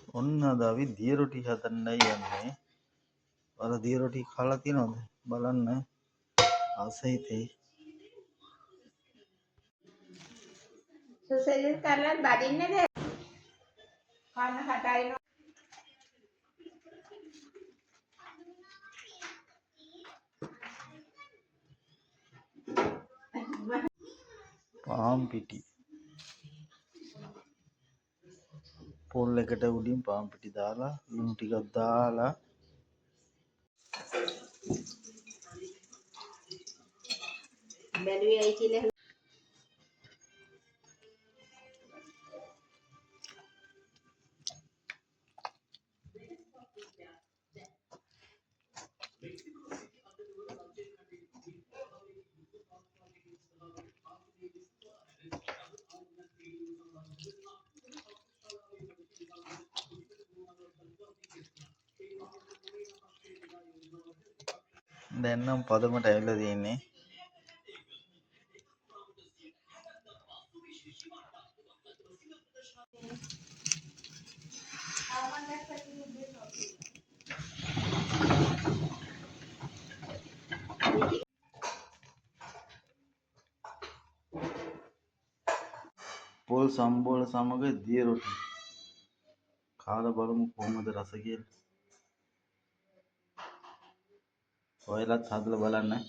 ඔන්න අද අපි දිය රොටි හදන්නයි යන්නේ. ඔයාලා දිය රොටි කාලා තියෙනවද? බලන්න ආසයිතේ. සුසෙල් කරලා බඩින්නද? කන්න හටයින. පාන් පිටි. පොල් එකට උඩින් පාන් පිටි දාලා ලුණු ටිකක් දාලා බැලුවේ ඇයි කියලා දැන් නම් පදමට ඇවිල්ලා තියෙන්නේ. පොල් සම්බෝල සමග දිය රොටි කාලා බලමු කොහොමද රස කියලා. ඔයාලත් හදලා බලන්න.